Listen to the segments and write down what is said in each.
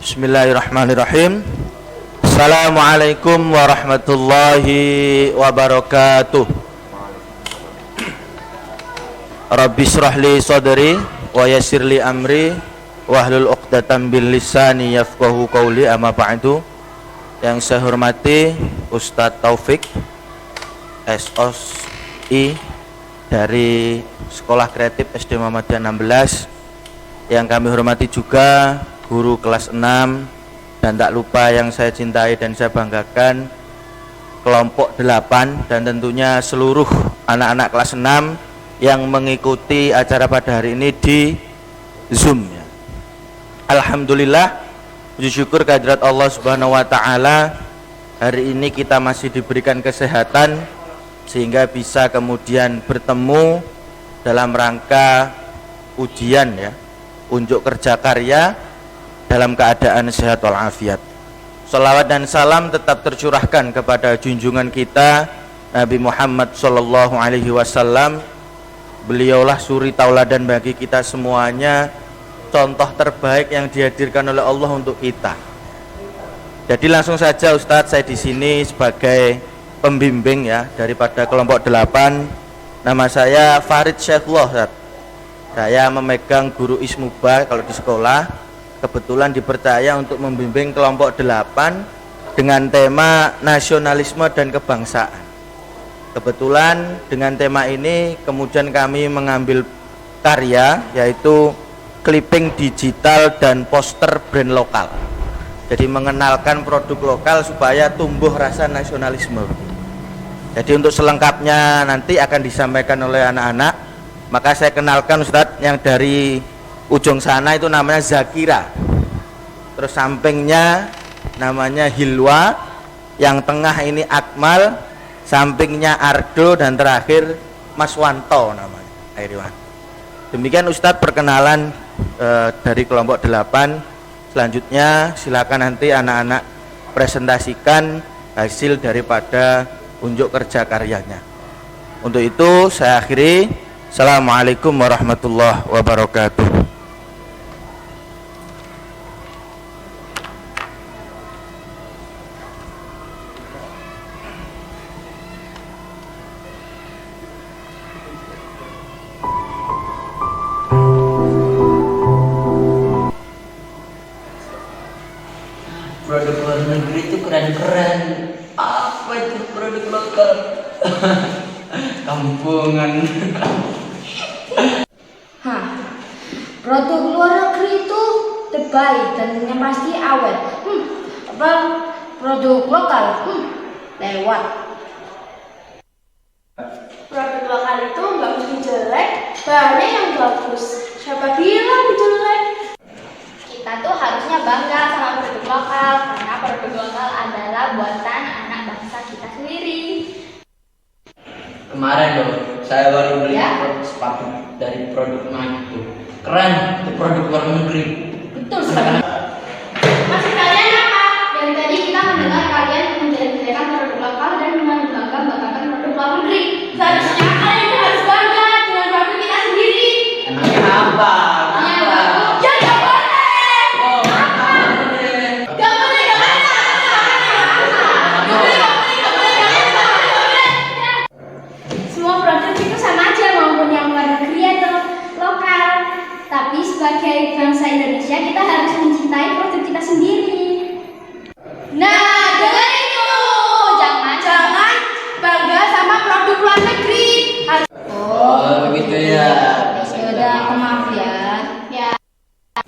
Bismillahirrahmanirrahim. Assalamualaikum warahmatullahi wabarakatuh. Rabbi shrah li sadri wa yassir li amri wahlul 'uqdatam bil lisani yafqahu qawli. Amma ba'du. Yang saya hormati Ustadz Taufik SOI dari Sekolah Kreatif SD Muhammadiyah 16. Yang kami hormati juga guru kelas 6, dan tak lupa yang saya cintai dan saya banggakan kelompok 8, dan tentunya seluruh anak-anak kelas 6 yang mengikuti acara pada hari ini di Zoom ya. Alhamdulillah, puji syukur kehadirat Allah Subhanahu wa taala, hari ini kita masih diberikan kesehatan sehingga bisa kemudian bertemu dalam rangka ujian ya, unjuk kerja karya dalam keadaan sehat walafiat. Salawat dan salam tetap tercurahkan kepada junjungan kita Nabi Muhammad sallallahu alaihi wasallam. Beliaulah suri tauladan bagi kita semuanya, contoh terbaik yang dihadirkan oleh Allah untuk kita. Jadi langsung saja Ustadz, saya di sini sebagai pembimbing ya daripada kelompok 8. Nama saya Farid Syekhullah Ustadz. Saya memegang guru Ismuba kalau di sekolah. Kebetulan dipercaya untuk membimbing kelompok 8 dengan tema nasionalisme dan kebangsaan. Kebetulan dengan tema ini kemudian kami mengambil karya, yaitu clipping digital dan poster brand lokal. Jadi mengenalkan produk lokal supaya tumbuh rasa nasionalisme. Jadi untuk selengkapnya nanti akan disampaikan oleh anak-anak. Maka saya kenalkan Ustadz, yang dari ujung sana itu namanya Zakira, terus sampingnya namanya Hilwa, yang tengah ini Akmal, sampingnya Ardo, dan terakhir Mas Wanto namanya Airwan. Demikian Ustadz perkenalan dari kelompok 8. Selanjutnya silakan nanti anak-anak presentasikan hasil daripada unjuk kerja karyanya. Untuk itu saya akhiri. Assalamualaikum warahmatullahi wabarakatuh. Produk luar negeri itu keren-keren. Apa itu produk lokal? Kampungan. Produk luar negeri itu terbaik dan yang pasti awet. Produk lokal lewat. Produk lokal itu nggak mesti jelek, bahannya yang bagus. Siapa bilang jelek? Kita tuh harusnya bangga sama produk lokal, karena produk lokal adalah buatan anak bangsa kita sendiri. Kemarin loh, saya baru beli sepatu dari produk Nike. Keren, itu produk luar negeri. Betul sekali. Maksud kalian apa? Dari tadi kita mendengar kalian menjadikan produk lokal dan membanggakan produk luar negeri. Seharusnya kalian harus bangga dengan produk kita sendiri. Emangnya apa? Ya nggak boleh. Nggak boleh. Semua produk itu sama aja, maupun yang luar negeri atau lokal. Tapi sebagai bangsa Indonesia kita harus mencintai produk kita sendiri. Nah, dengar itu. Jangan bangga sama produk luar negeri. Oh, begitu ya. Sudah, maaf ya. Ya.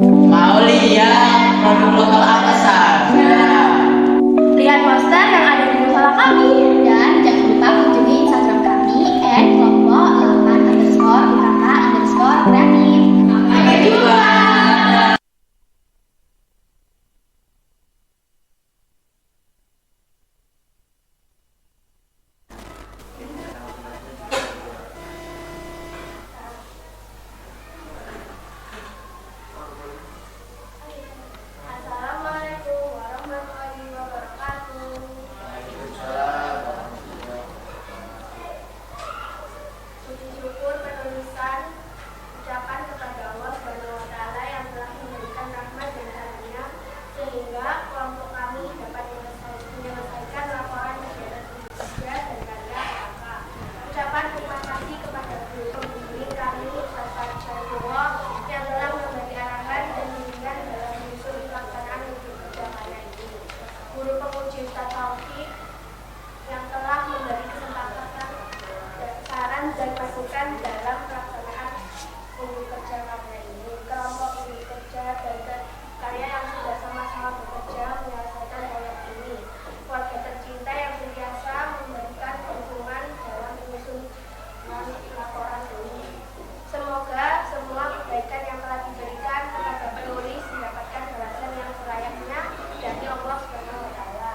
Mau lihat produk lokal apa saja? Lihat poster yang ada di musola kami. Dan jangan lupa kunjungi Instagram kami @kelompok8_UKK_kreatif. Sampai jumpa. Assalamualaikum warahmatullahi wabarakatuh. Puji syukur penulisan ucapan kepada Allah Subhanahu wa taala yang telah memberikan rahmat dan karunia diperlukan dalam pelaksanaan unit kerja karya ini. Kelompok unit kerja dan karya yang sudah sama-sama bekerja menyelesaikan proyek ini. Keluarga tercinta yang sentiasa memberikan dukungan dalam menyusun laporan ini. Semoga semua kebaikan yang telah diberikan kepada penulis mendapatkan balasan yang selayaknya dari Allah Subhanahu wa Ta'ala.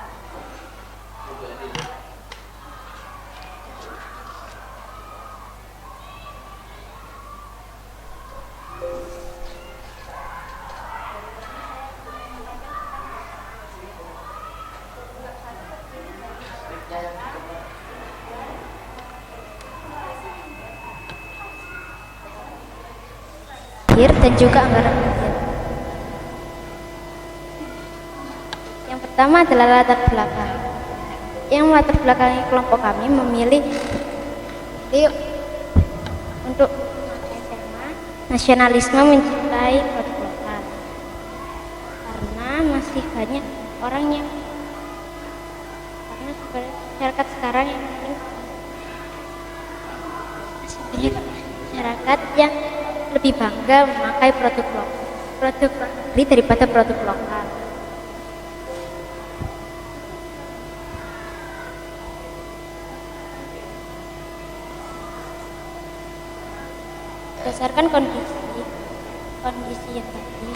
Dan juga anggaran budget. Yang pertama adalah latar belakang. Yang latar belakang kelompok kami memilih untuk SMA nasionalisme mencintai produk lokal, karena masih banyak orang yang masyarakat sekarang yang masih banyak masyarakat yang lebih bangga memakai produk negeri daripada produk lokal. Berdasarkan kondisi yang tadi,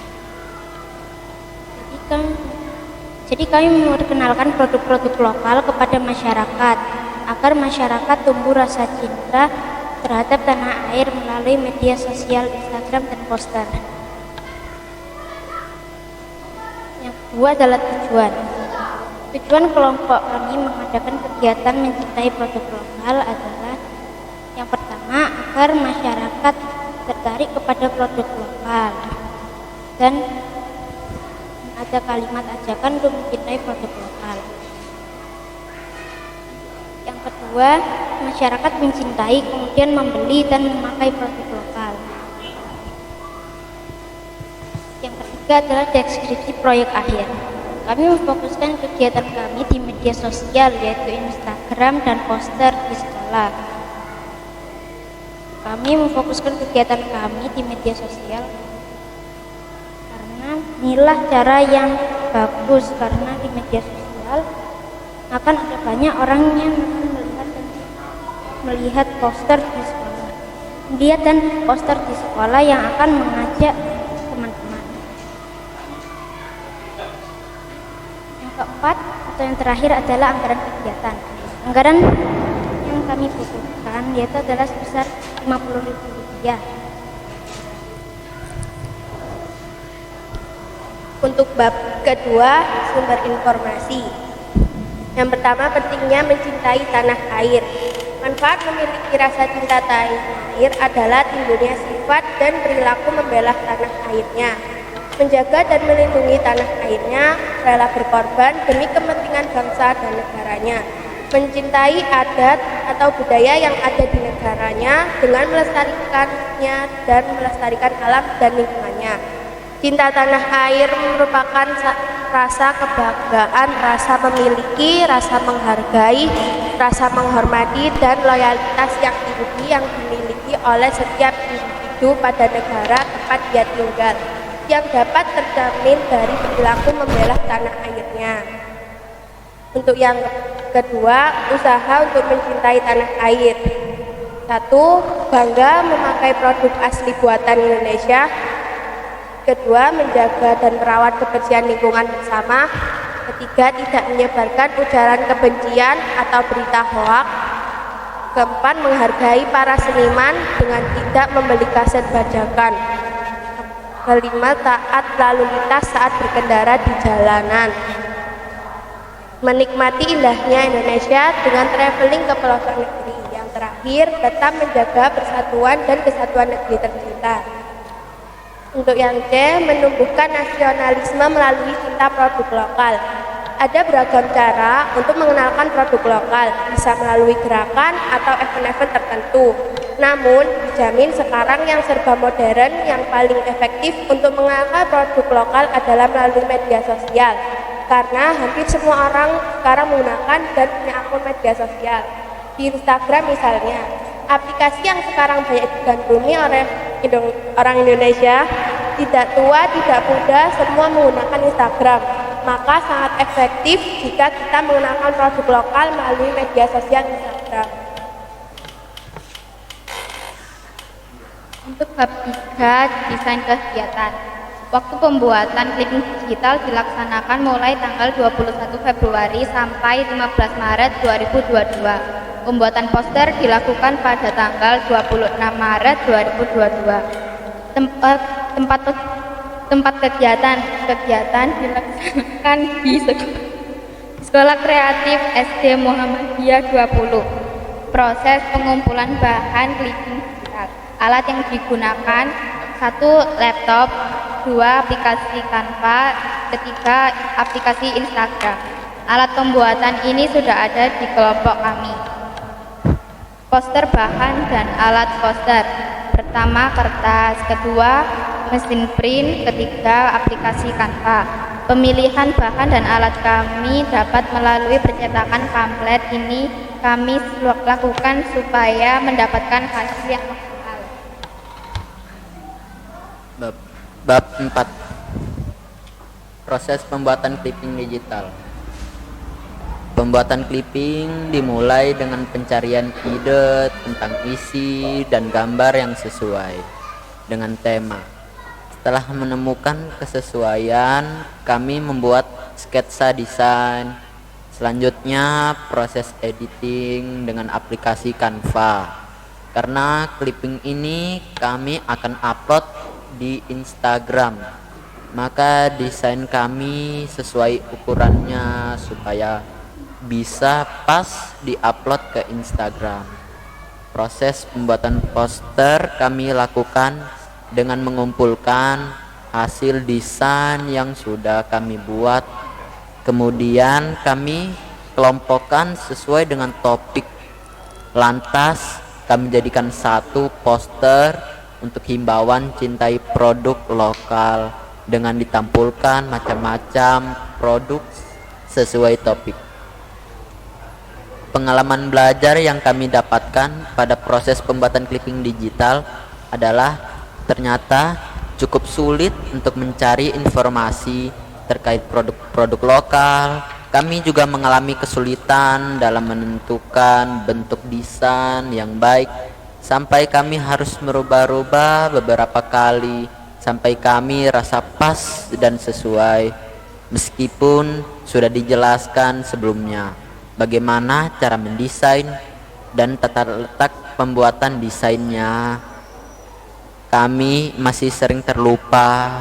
jadi kami memperkenalkan produk-produk lokal kepada masyarakat agar masyarakat tumbuh rasa cinta terhadap tanah air melalui media sosial Instagram dan poster. Yang kedua adalah tujuan. Tujuan kelompok kami mengadakan kegiatan mencintai produk lokal adalah yang pertama agar masyarakat tertarik kepada produk lokal dan ada kalimat ajakan untuk mencintai produk lokal. Yang kedua, masyarakat mencintai kemudian membeli dan memakai produk lokal. Yang ketiga adalah deskripsi proyek akhir. Kami memfokuskan kegiatan kami di media sosial yaitu Instagram dan poster di sekolah. Kami memfokuskan kegiatan kami di media sosial karena inilah cara yang bagus, karena di media sosial akan ada banyak orang yang melihat poster di sekolah, melihat dan poster di sekolah yang akan mengajak teman-teman. Yang keempat atau yang terakhir adalah anggaran kegiatan. Anggaran yang kami butuhkan yaitu adalah sebesar Rp50.000. Untuk bab kedua, sumber informasi. Yang pertama, pentingnya mencintai tanah air. Manfaat memiliki rasa cinta tanah air adalah timbulnya sifat dan perilaku membela tanah airnya, menjaga dan melindungi tanah airnya, rela berkorban demi kepentingan bangsa dan negaranya, mencintai adat atau budaya yang ada di negaranya dengan melestarikannya dan melestarikan alam dan lingkungannya. Cinta tanah air merupakan rasa kebanggaan, rasa memiliki, rasa menghargai, rasa menghormati, dan loyalitas yang tinggi yang dimiliki oleh setiap individu pada negara tempat dia tinggal, yang dapat terjamin dari perilaku membela tanah airnya. Untuk yang kedua, usaha untuk mencintai tanah air. 1. Bangga memakai produk asli buatan Indonesia. Kedua, menjaga dan merawat kebersihan lingkungan bersama. Ketiga, tidak menyebarkan ujaran kebencian atau berita hoak. Keempat, menghargai para seniman dengan tidak membeli kaset bajakan. Kelima, taat lalu lintas saat berkendara di jalanan. Menikmati indahnya Indonesia dengan traveling ke pelosok negeri. Yang terakhir, tetap menjaga persatuan dan kesatuan negeri tercinta. Untuk yang C, menumbuhkan nasionalisme melalui cinta produk lokal. Ada beragam cara untuk mengenalkan produk lokal, bisa melalui gerakan atau event-event tertentu. Namun, dijamin sekarang yang serba modern, yang paling efektif untuk mengenalkan produk lokal adalah melalui media sosial. Karena hampir semua orang sekarang menggunakan dan punya akun media sosial. Di Instagram misalnya, aplikasi yang sekarang banyak digandrungi oleh orang Indonesia, tidak tua, tidak muda, semua menggunakan Instagram. Maka sangat efektif jika kita menggunakan produk lokal melalui media sosial Instagram. Untuk bab 3, desain kegiatan. Waktu pembuatan clipping digital dilaksanakan mulai tanggal 21 Februari sampai 15 Maret 2022. Pembuatan poster dilakukan pada tanggal 26 Maret 2022. Tempat kegiatan dilaksanakan di Sekolah Kreatif SD Muhammadiyah 20. Proses pengumpulan bahan clipping digital. Alat yang digunakan: 1. Laptop, 2. Aplikasi Canva, 3. Aplikasi Instagram. Alat pembuatan ini sudah ada di kelompok kami. Poster bahan dan alat poster. Pertama, kertas. Kedua, mesin print. Ketiga, aplikasi Canva. Pemilihan bahan dan alat kami dapat melalui percetakan pamflet. Ini kami lakukan supaya mendapatkan hasil yang maksimal. Bab 4. Proses pembuatan clipping digital. Pembuatan clipping dimulai dengan pencarian ide tentang isi dan gambar yang sesuai dengan tema. Setelah menemukan kesesuaian, kami membuat sketsa desain. Selanjutnya proses editing dengan aplikasi Canva. Karena clipping ini kami akan upload di Instagram, maka desain kami sesuai ukurannya supaya bisa pas diupload ke Instagram. Proses pembuatan poster kami lakukan dengan mengumpulkan hasil desain yang sudah kami buat, kemudian kami kelompokkan sesuai dengan topik. Lantas kami jadikan satu poster untuk himbauan cintai produk lokal dengan ditampilkan macam-macam produk sesuai topik. Pengalaman belajar yang kami dapatkan pada proses pembuatan clipping digital adalah ternyata cukup sulit untuk mencari informasi terkait produk-produk lokal. Kami juga mengalami kesulitan dalam menentukan bentuk desain yang baik, sampai kami harus merubah-rubah beberapa kali sampai kami rasa pas dan sesuai, meskipun sudah dijelaskan sebelumnya bagaimana cara mendesain dan tata letak pembuatan desainnya. Kami masih sering terlupa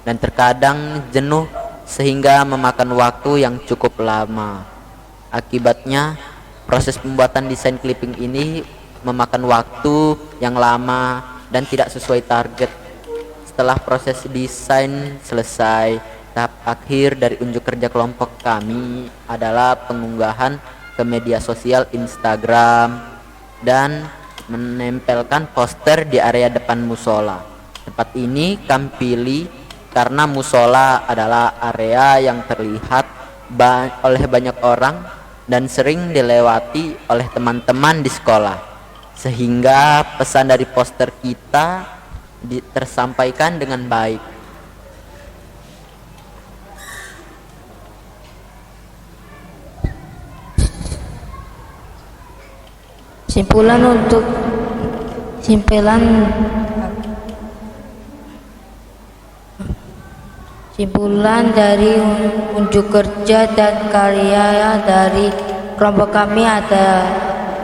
dan terkadang jenuh sehingga memakan waktu yang cukup lama. Akibatnya proses pembuatan desain clipping ini memakan waktu yang lama dan tidak sesuai target. Setelah proses desain selesai, tahap akhir dari unjuk kerja kelompok kami adalah pengunggahan ke media sosial Instagram dan menempelkan poster di area depan musola. Tempat ini kami pilih karena musola adalah area yang terlihat oleh banyak orang dan sering dilewati oleh teman-teman di sekolah, sehingga pesan dari poster kita tersampaikan dengan baik. Simpulan dari unjuk kerja dan karya dari kelompok kami ada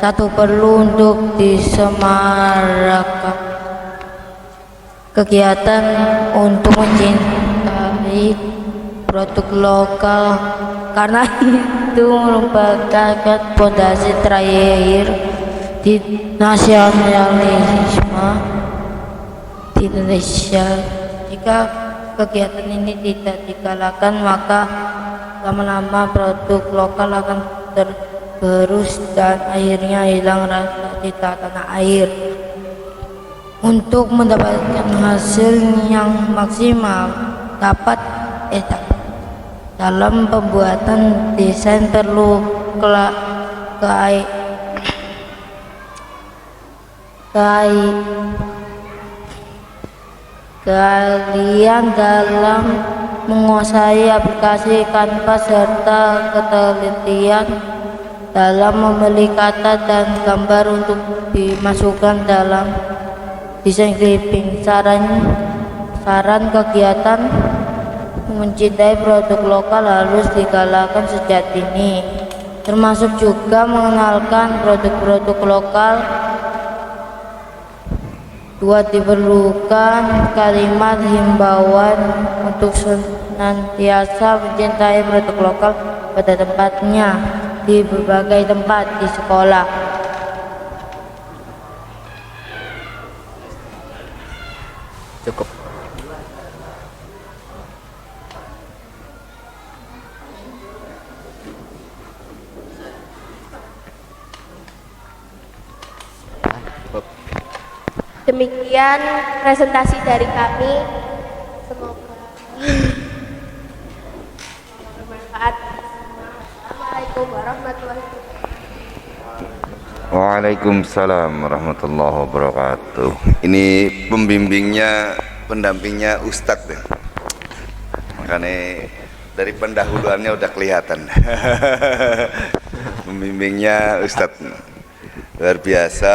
satu, perlu untuk disemarakan kegiatan untuk mencintai produk lokal, karena itu merupakan fondasi terakhir di nasionalisme di Indonesia. Jika kegiatan ini tidak digalakkan, maka lama-lama produk lokal akan tergerus dan akhirnya hilang rasa cita tanah air. Untuk mendapatkan hasil yang maksimal dalam pembuatan desain keahlian dalam menguasai aplikasi Canva serta ketelitian dalam memilih kata dan gambar untuk dimasukkan dalam desain clipping. Saran kegiatan mencintai produk lokal harus digalakan sejak dini, termasuk juga mengenalkan produk-produk lokal. 2. Diperlukan kalimat himbauan untuk senantiasa mencintai produk lokal pada tempatnya di berbagai tempat di sekolah. Cukup. Demikian presentasi dari kami. Semoga bermanfaat. Assalamualaikum warahmatullahi wabarakatuh. Waalaikumsalam warahmatullahi wabarakatuh. Ini pembimbingnya, pendampingnya Ustadz deh. Makanya dari pendahuluannya udah kelihatan. Pembimbingnya Ustadz luar biasa.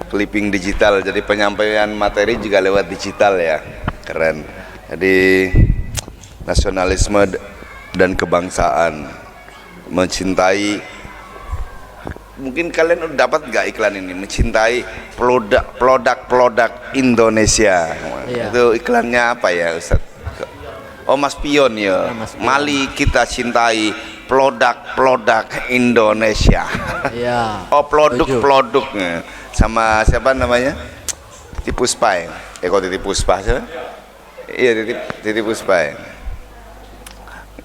Clipping digital, jadi penyampaian materi juga lewat digital ya, keren. Jadi nasionalisme dan kebangsaan, mencintai. Mungkin kalian udah dapat nggak iklan ini? Mencintai produk Indonesia. Iya. Itu iklannya apa ya, Ustaz? Oh, Mas Pion ya. Mas Pion. Mali kita cintai produk Indonesia. Iya. Oh, produk-produknya. Sama siapa namanya? Titi Puspa ya? Kok Titi Puspa siapa? Iya, Titi Puspa ya?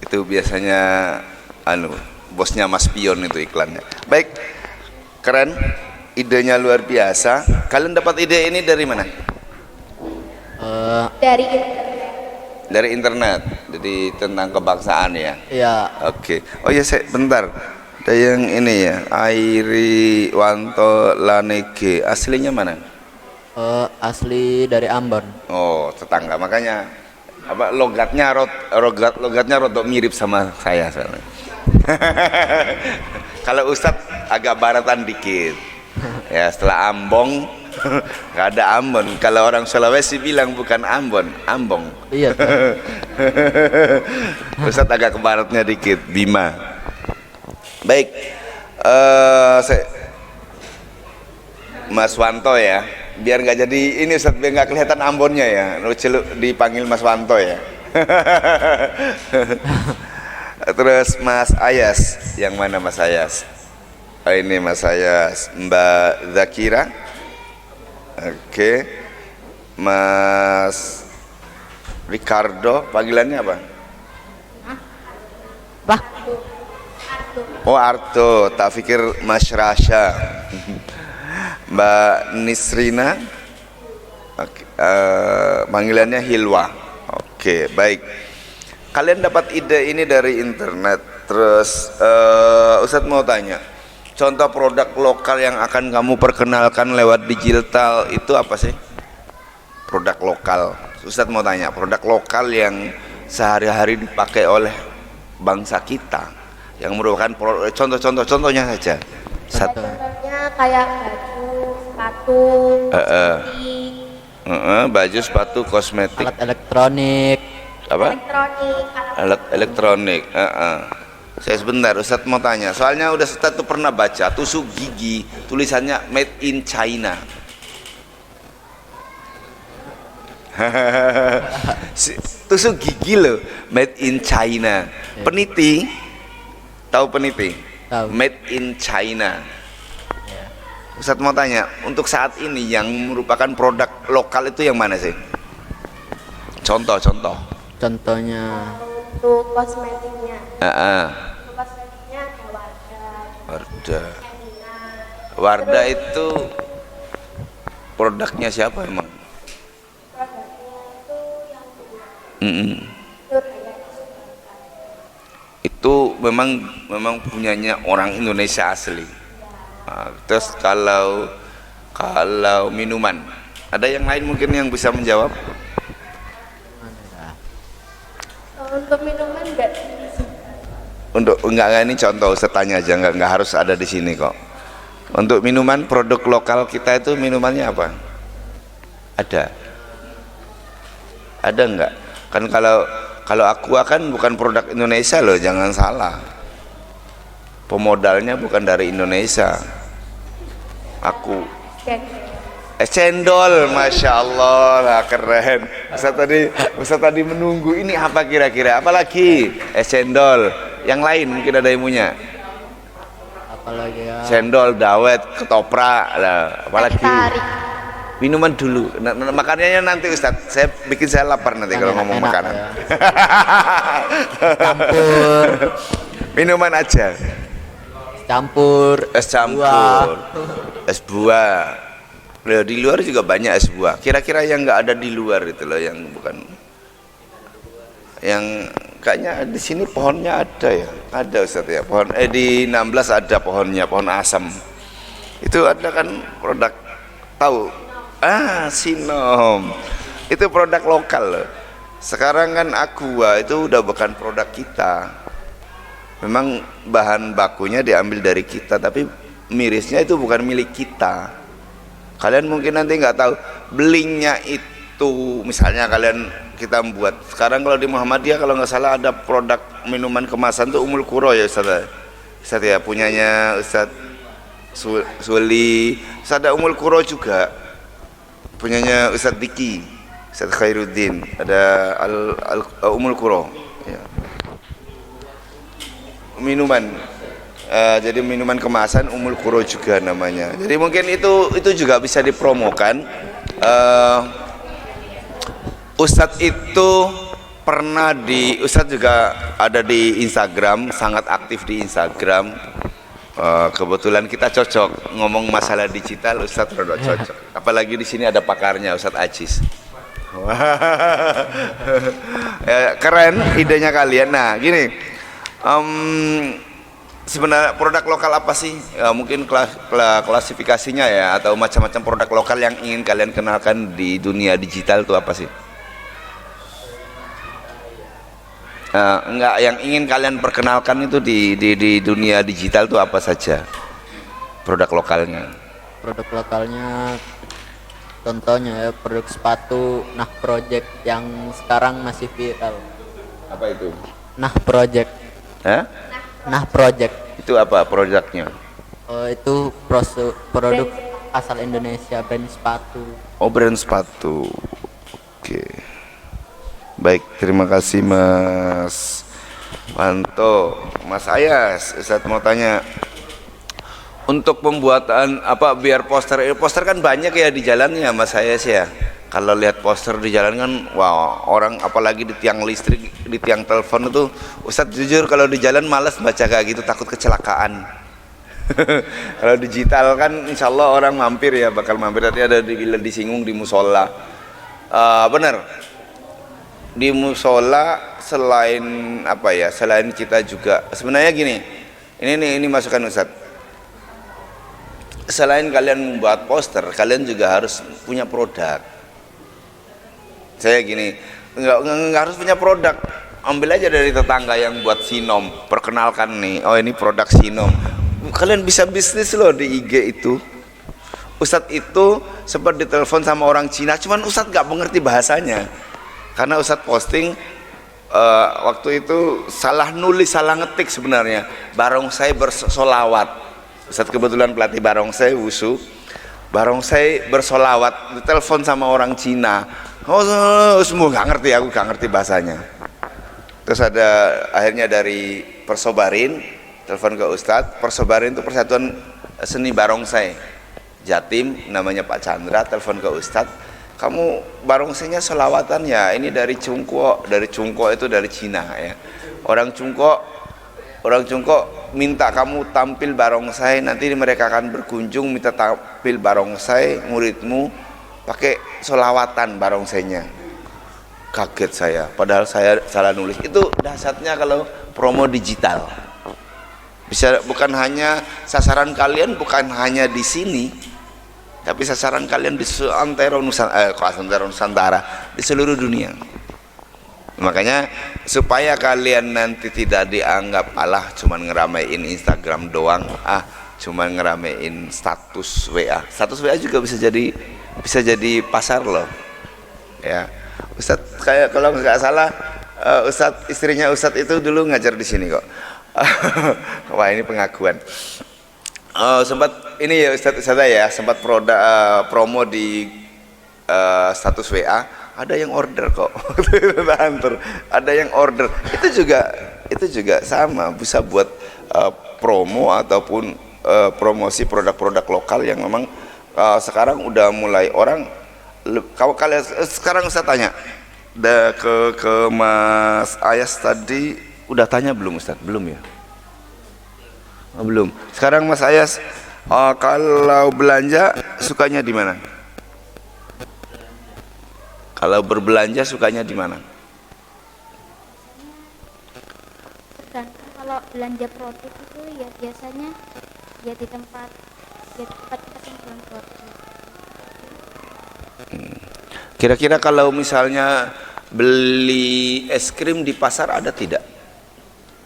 Itu biasanya bosnya Mas Pion itu iklannya. Baik, keren, idenya luar biasa. Kalian dapat ide ini dari mana? Dari internet. Dari internet. Jadi tentang kebangsaan ya. Iya. Oke. Oh ya, bentar. Ada yang ini ya, Airi Wanto Lanege. Aslinya mana? Asli dari Ambon. Oh, tetangga. Makanya apa logatnya rodok mirip sama saya soalnya. Kalau Ustadz agak baratan dikit. Ya, setelah Ambong nggak ada Ambon. Kalau orang Sulawesi bilang bukan Ambon, Ambong. Iya. Ustadz agak ke baratnya dikit, Bima. Baik, Mas Wanto ya, biar nggak jadi ini Ustadz, biar nggak kelihatan Ambonnya ya, dipanggil Mas Wanto ya. Terus Mas Ayas, yang mana Mas Ayas? Oh, ini Mas Ayas. Mbak Zakira. Oke. Mas Ricardo, panggilannya apa? Bah. Oh, Arto, tak pikir Mas Rasha. Mbak Nisrina, panggilannya Hilwa. Oke, baik. Kalian dapat ide ini dari internet. Terus Ustadz mau tanya, contoh produk lokal yang akan kamu perkenalkan lewat digital itu apa sih? Produk lokal. Ustadz mau tanya, produk lokal yang sehari-hari dipakai oleh bangsa kita, yang merupakan contohnya saja. Contohnya kayak baju, sepatu, baju, sepatu, kosmetik, Alat elektronik. apa? elektronik, Alat elektronik. Saya sebentar, Ustadz mau tanya. Soalnya Ustadz tuh pernah baca tusuk gigi, tulisannya made in China. Tusuk gigi loh, made in China. Peniti, tahu peniti? Tahu. Made in China. Ustadz mau tanya, untuk saat ini yang merupakan produk lokal itu yang mana sih? Contoh. Contohnya untuk kosmetiknya. Untuk kosmetiknya ada Wardah itu produknya siapa emang? Itu memang punyanya orang Indonesia asli. Nah, terus kalau Kalau minuman, ada yang lain mungkin yang bisa menjawab? Untuk minuman enggak. Untuk enggak ini contoh, Ustaz tanya aja, enggak harus ada di sini kok. Untuk minuman produk lokal kita itu minumannya apa? Ada enggak? Kan kalau Aqua kan bukan produk Indonesia loh, jangan salah. Pemodalnya bukan dari Indonesia. Aku cendol, masya Allah lah, keren. Ustaz tadi menunggu ini apa kira-kira? Apalagi cendol. Yang lain mungkin ada yang punya. Apalagi ya? Cendol, dawet, ketoprak lah. Apalagi? Minuman dulu. Makanannya nanti Ustaz. Saya lapar nanti kalau ngomong makanan. Ya. Campur. Minuman aja. Campur. Es campur. Es buah. Loh, di luar juga banyak es buah. Kira-kira yang nggak ada di luar itu loh, yang bukan, yang kayaknya di sini pohonnya ada ya, ada Ustaz ya, pohon di 16 ada pohonnya, pohon asam. Itu ada kan produk, tahu? Sinom. Itu produk lokal loh. Sekarang kan Aqua itu udah bukan produk kita. Memang bahan bakunya diambil dari kita, tapi mirisnya itu bukan milik kita. Kalian mungkin nanti nggak tahu belinya itu, misalnya kita membuat sekarang kalau di Muhammadiyah kalau nggak salah ada produk minuman kemasan tuh Umul Qura ya Ustaz ya, punyanya Ustaz Suli. Ustaz ada Umul Qura juga punyanya Ustaz Diki, Ustaz Khairuddin, ada Umul Qura ya. Minuman jadi minuman kemasan Umul Qura juga namanya. Jadi mungkin itu juga bisa dipromokan. Ustadz itu pernah Ustadz juga ada di Instagram, sangat aktif di Instagram. Kebetulan kita cocok ngomong masalah digital, Ustadz rada cocok. Apalagi di sini ada pakarnya Ustadz Ajis. Keren idenya kalian. Nah gini, sebenarnya produk lokal apa sih? Mungkin klasifikasinya ya, atau macam-macam produk lokal yang ingin kalian kenalkan di dunia digital itu apa sih? Enggak, yang ingin kalian perkenalkan itu di dunia digital itu apa saja produk lokalnya? Produk lokalnya contohnya ya produk sepatu Nah Project yang sekarang masih viral. Apa itu? Nah Project. Nah Project itu apa produknya? Itu produk asal Indonesia, brand sepatu. Oh, brand sepatu. Oke. Baik, terima kasih Mas Wanto. Mas Ayas, Ustaz mau tanya, untuk pembuatan apa biar poster kan banyak ya di jalan ya Mas Ayas ya. Kalau lihat poster di jalan kan, wow, orang apalagi di tiang listrik, di tiang telepon itu, Ustadz jujur kalau di jalan malas baca kayak gitu, takut kecelakaan. Kalau digital kan insya Allah orang mampir ya, bakal mampir. Tadi ada disinggung di musola. Benar, di musola selain apa ya, selain kita juga sebenarnya gini, ini masukan Ustadz. Selain kalian membuat poster, kalian juga harus punya produk. Saya gini, nggak harus punya produk, ambil aja dari tetangga yang buat sinom, perkenalkan nih, oh ini produk sinom, kalian bisa bisnis loh di IG itu. Ustadz itu sempat ditelepon sama orang Cina, cuman Ustadz nggak mengerti bahasanya, karena Ustadz posting waktu itu salah nulis, salah ngetik sebenarnya, barongsai bersolawat. Ustadz kebetulan pelatih barongsai wusu, barongsai bersolawat, ditelepon sama orang Cina. Oh, semua nggak ngerti, aku nggak ngerti bahasanya. Terus ada akhirnya dari Persobarin telepon ke Ustadz. Persobarin itu Persatuan Seni Barongsai Jatim, namanya Pak Chandra, telepon ke Ustadz. Kamu barongsainya selawatan ya? Ini dari Cungko itu dari Cina ya. Orang Cungko minta kamu tampil barongsai, nanti mereka akan berkunjung minta tampil barongsai, muridmu pakai solawatan barongsainya. Kaget saya, padahal saya salah nulis. Itu dahsyatnya kalau promo digital. Bisa bukan hanya sasaran kalian, bukan hanya di sini, tapi sasaran kalian di seantero Nusantara, di seluruh dunia. Makanya supaya kalian nanti tidak dianggap cuman ngeramein Instagram doang, cuman ngeramein status WA. Status WA juga bisa jadi pasar loh. Ya. Ustadz kayak kalau nggak salah istrinya Ustadz itu dulu ngajar di sini kok. Wah, ini pengakuan. Sempat ini ya Ustadz ya, sempat promo di status WA. Ada yang order kok. Ada yang order. Itu juga sama, bisa buat promo ataupun promosi produk-produk lokal yang memang sekarang udah mulai orang. Kalau kalian sekarang saya tanya ke Mas Ayas tadi, udah tanya belum Ustadz? Belum ya? Belum. Sekarang Mas Ayas kalau belanja sukanya di mana? Kalau berbelanja sukanya di mana? Tergantung, kalau belanja produk itu ya biasanya ya di tempat kita jual produk. Kira-kira kalau misalnya beli es krim di pasar ada tidak?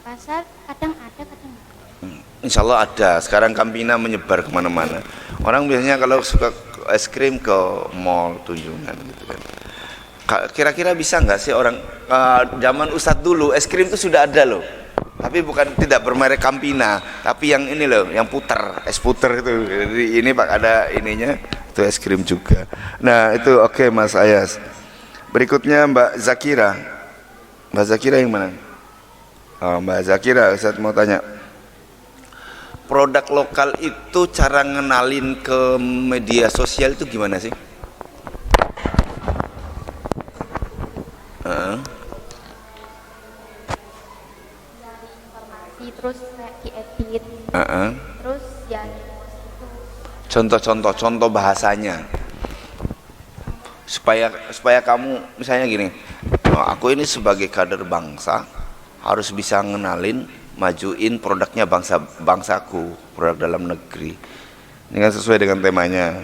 Pasar kadang ada, kadang enggak. Insya Allah ada. Sekarang Campina menyebar kemana-mana. Orang biasanya kalau suka es krim ke mall Tunjungan gitu kan. Kira-kira bisa nggak sih orang zaman Ustadz dulu es krim itu sudah ada loh, tapi bukan tidak bermerek Campina, tapi yang ini loh, yang puter, es puter itu. Jadi ini Pak ada ininya, itu es krim juga. Nah itu oke, Mas Ayas. Berikutnya Mbak Zakira. Mbak Zakira yang mana? Mbak Zakira, Ustadz mau tanya. Produk lokal itu cara ngenalin ke media sosial itu gimana sih? Dari informasi terus kayak diedit, terus ya Contoh bahasanya supaya kamu misalnya gini, aku ini sebagai kader bangsa harus bisa ngenalin, majuin produknya bangsaku, produk dalam negeri. Ini kan sesuai dengan temanya.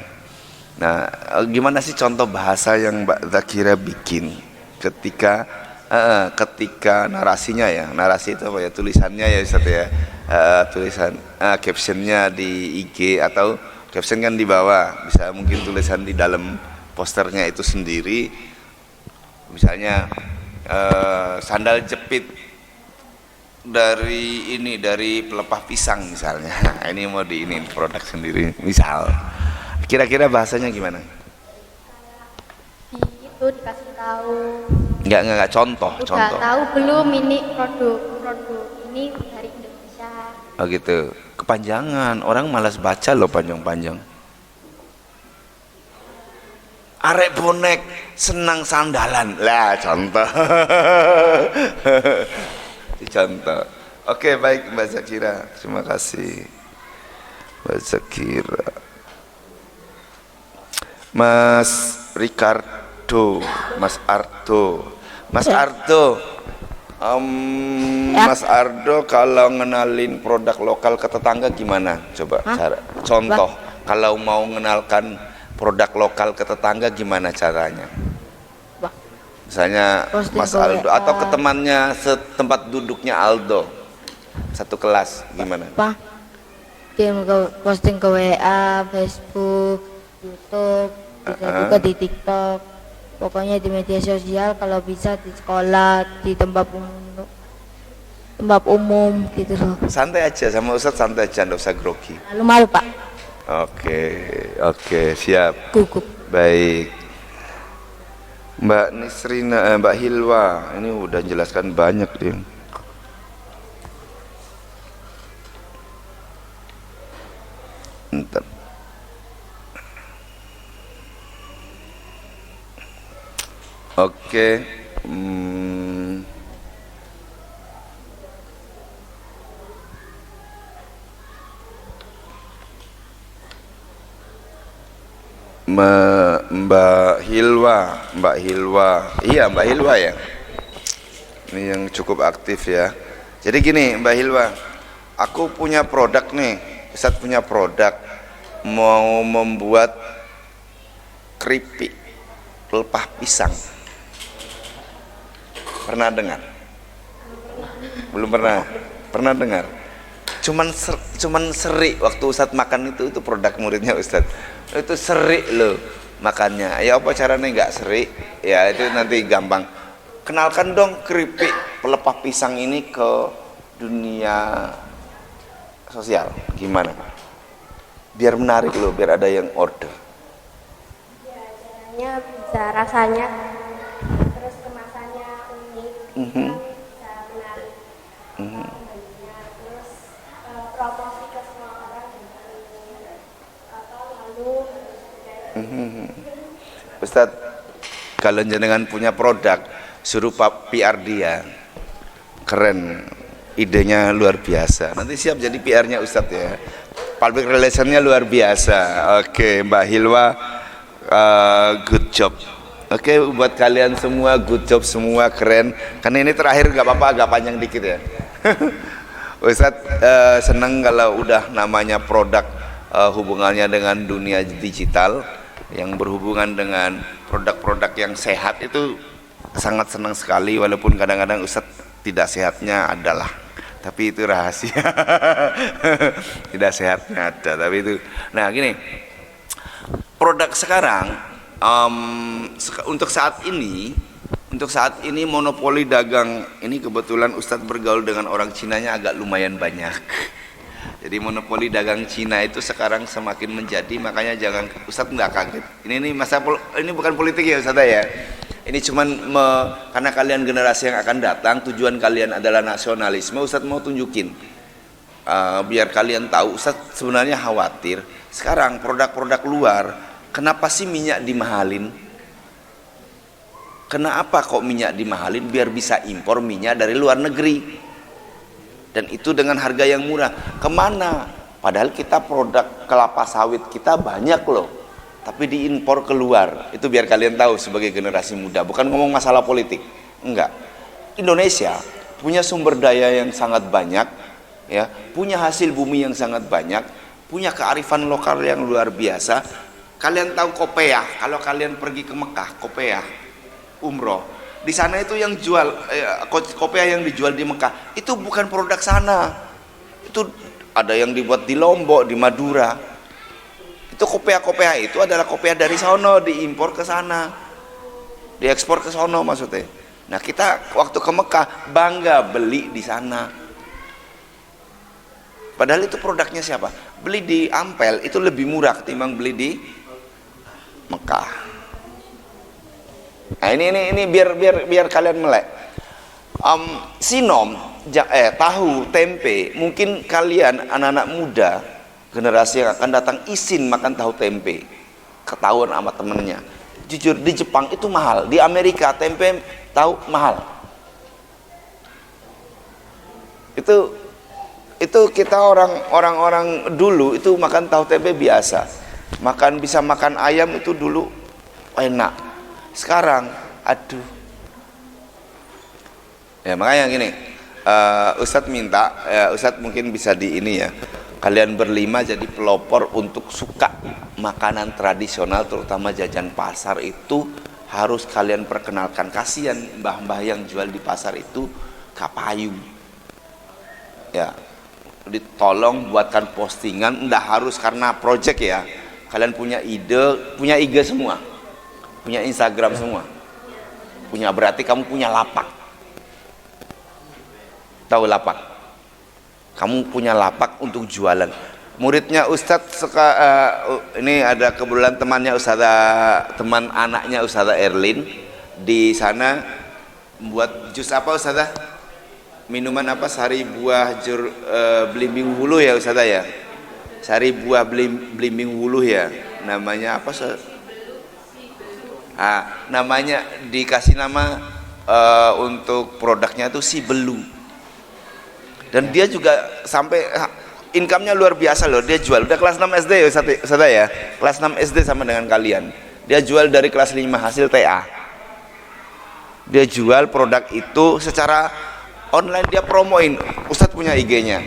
Nah, gimana sih contoh bahasa yang Mbak Zakira bikin ketika narasinya ya, narasi itu apa ya, tulisannya ya Ustaz ya, tulisan captionnya di IG atau caption kan di bawah, bisa mungkin tulisan di dalam posternya itu sendiri, misalnya sandal jepit dari pelepah pisang misalnya. Ini mau ini produk sendiri misal, kira-kira bahasanya gimana? itu dikasih tahu. Enggak contoh. Tahu belum ini produk ini dari Indonesia. Oh gitu. Kepanjangan, orang malas baca loh panjang-panjang. Arek bonek senang sandalan. Lah contoh. Contoh. Oke, baik Mbak Zakira. Terima kasih. Mbak Zakira. Mas Ricardo, Mas Ardo. Mas Ardo kalau ngenalin produk lokal ke tetangga gimana? Coba cara contoh kalau mau mengenalkan produk lokal ke tetangga gimana caranya? Misalnya Mas Aldo atau ke temannya setempat duduknya Aldo, satu kelas, gimana? Posting ke WA, Facebook, YouTube, bisa juga di TikTok. Pokoknya di media sosial, kalau bisa di sekolah, di tempat umum gitu loh. Santai aja sama Ustadz, santai aja, nggak usah grogi. Malu Pak. Oke, siap. Gugup. Baik. Mbak Nisrina, Mbak Hilwa, ini udah jelaskan banyak dia. Bentar. Oke. Mbak Hilwa, iya Mbak Hilwa ya, ini yang cukup aktif ya. Jadi gini Mbak Hilwa, aku punya produk nih, Ustadz punya produk, mau membuat keripik pelepah pisang. Pernah dengar? Belum pernah. Pernah dengar? Cuman serik waktu Ustadz makan itu produk muridnya Ustadz. Itu serik loh makannya. Ya apa caranya nggak serik? Ya itu nanti gampang. Kenalkan dong keripik pelepah pisang ini ke dunia sosial. Gimana Pak? Biar menarik loh, biar ada yang order. Ya, caranya bisa rasanya, terus kemasannya unik, bisa menarik. Terus promosi ke semua orang lalu Ustadz, kalau jenengan punya produk, suruh Pak PR dia. Keren, idenya luar biasa. Nanti siap jadi PR-nya Ustadz ya. Public relationnya luar biasa. Oke, Mbak Hilwa, good job. Oke, buat kalian semua good job semua, keren. Karena ini terakhir nggak apa-apa, agak panjang dikit ya. Ustadz seneng kalau udah namanya produk hubungannya dengan dunia digital yang berhubungan dengan produk-produk yang sehat itu sangat senang sekali, walaupun kadang-kadang Ustadz tidak sehatnya adalah, tapi itu rahasia. Tidak sehatnya ada, tapi itu. Nah gini, produk sekarang untuk saat ini monopoli dagang ini, kebetulan Ustadz bergaul dengan orang Cinanya agak lumayan banyak. Jadi monopoli dagang Cina itu sekarang semakin menjadi, makanya jangan Ustadz nggak kaget. Ini ini bukan politik ya Ustadz ya. Ini cuman karena kalian generasi yang akan datang, tujuan kalian adalah nasionalisme. Ustadz mau tunjukin biar kalian tahu. Ustadz sebenarnya khawatir sekarang produk-produk luar, kenapa sih minyak dimahalin? Kenapa kok minyak dimahalin? Biar bisa impor minyak dari luar negeri, dan itu dengan harga yang murah. Kemana? Padahal kita produk kelapa sawit kita banyak loh, tapi diimpor keluar. Itu biar kalian tahu sebagai generasi muda. Bukan ngomong masalah politik, enggak. Indonesia punya sumber daya yang sangat banyak, ya, punya hasil bumi yang sangat banyak, punya kearifan lokal yang luar biasa. Kalian tahu kopiah? Kalau kalian pergi ke Mekah, kopiah, umroh, di sana itu yang jual kopiah yang dijual di Mekah itu bukan produk sana. Itu ada yang dibuat di Lombok, di Madura. Itu kopiah-kopiah itu adalah kopiah dari sono, diimpor ke sana, diekspor ke sono maksudnya. Nah kita waktu ke Mekah bangga beli di sana, padahal itu produknya siapa? Beli di Ampel itu lebih murah ketimbang beli di Mekah. Nah ini biar kalian melek. Sinom, tahu, tempe, mungkin kalian anak-anak muda generasi yang akan datang izin makan tahu tempe, ketahuan sama temennya. Jujur di Jepang itu mahal, di Amerika tempe tahu mahal. Itu kita orang-orang dulu itu makan tahu tempe biasa, bisa makan ayam itu dulu enak. Sekarang aduh ya, makanya gini, Ustadz minta Ustadz mungkin bisa di ini ya, kalian berlima jadi pelopor untuk suka makanan tradisional, terutama jajan pasar itu harus kalian perkenalkan. Kasihan mbah-mbah yang jual di pasar itu kapayu ya, ditolong buatkan postingan. Nggak harus karena project ya, kalian punya ide, punya IG semua, punya Instagram semua, punya, berarti kamu punya lapak. Tahu lapak? Kamu punya lapak untuk jualan. Muridnya Ustadz ini ada kebetulan temannya teman anaknya Ustadzah Erlin di sana buat jus apa Ustadzah? Minuman apa? Sari buah belimbing wuluh ya Ustadzah ya? Sari buah belimbing wuluh ya. Namanya apa? Namanya dikasih nama untuk produknya itu si Belu. Dan dia juga sampai income-nya luar biasa loh. Dia jual udah kelas 6 SD ya Ustadzah ya, kelas 6 SD sama dengan kalian. Dia jual dari kelas 5 hasil TA. Dia jual produk itu secara online, dia promoin. Ustadz punya IG-nya,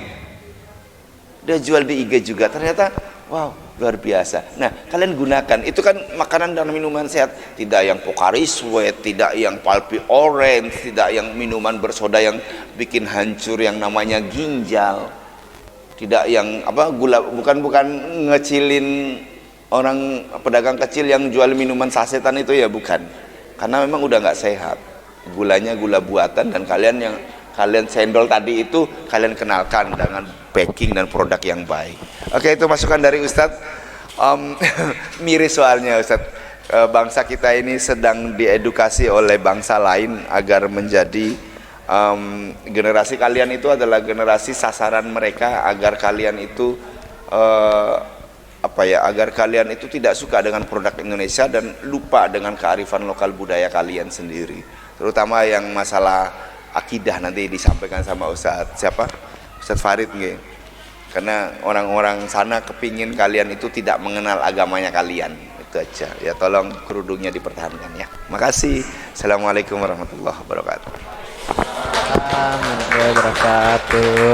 dia jual di IG juga. Ternyata wow, luar biasa. Nah, kalian gunakan, itu kan makanan dan minuman sehat, tidak yang Pocari Sweat, tidak yang Pulpy Orange, tidak yang minuman bersoda yang bikin hancur yang namanya ginjal, tidak yang apa gula, bukan ngecilin orang pedagang kecil yang jual minuman sasetan itu ya, bukan, karena memang udah nggak sehat, gulanya gula buatan, dan kalian cendol tadi itu kalian kenalkan dengan packing dan produk yang baik. Oke, itu masukan dari Ustadz. Miris soalnya Ustadz, bangsa kita ini sedang diedukasi oleh bangsa lain agar menjadi generasi kalian itu adalah generasi sasaran mereka, agar kalian itu agar kalian itu tidak suka dengan produk Indonesia dan lupa dengan kearifan lokal budaya kalian sendiri, terutama yang masalah akidah nanti disampaikan sama Ustadz Ustadz Farid nggih. Karena orang-orang sana kepingin kalian itu tidak mengenal agamanya kalian, itu aja ya, tolong kerudungnya dipertahankan ya. Makasih. Assalamualaikum warahmatullahi wabarakatuh. Warahmatullahi wabarakatuh.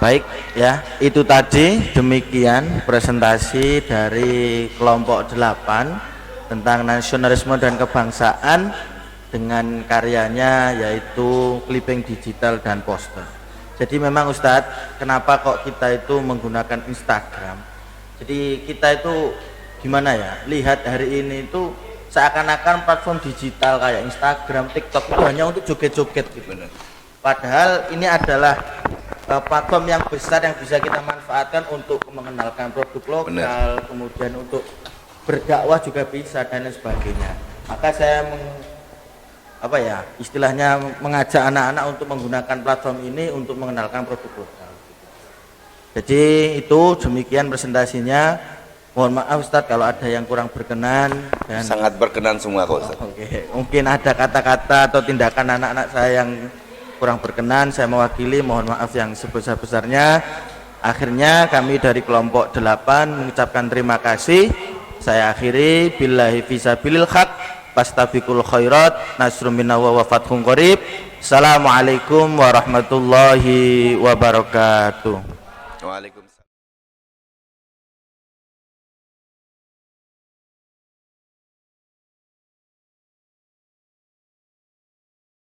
Baik ya, itu tadi demikian presentasi dari kelompok 8 tentang nasionalisme dan kebangsaan dengan karyanya yaitu clipping digital dan poster. Jadi memang Ustadz, kenapa kok kita itu menggunakan Instagram? Jadi kita itu gimana ya, lihat hari ini itu seakan-akan platform digital kayak Instagram, TikTok itu hanya untuk joget-joget gitu. Padahal ini adalah platform yang besar yang bisa kita manfaatkan untuk mengenalkan produk lokal, kemudian untuk berdakwah juga bisa dan lain sebagainya. Maka saya istilahnya mengajak anak-anak untuk menggunakan platform ini untuk mengenalkan produk lokal. Jadi itu demikian presentasinya. Mohon maaf Ustadz kalau ada yang kurang berkenan, dan sangat berkenan semua kok Ustadz. Oke. Mungkin ada kata-kata atau tindakan anak-anak saya yang kurang berkenan, saya mewakili mohon maaf yang sebesar-besarnya. Akhirnya kami dari kelompok 8 mengucapkan terima kasih. Saya akhiri billahi fisabilil haq fastabiqul khairat nasrun minna wa fathun qarib. Assalamualaikum warahmatullahi wabarakatuh. Waalaikumsalam.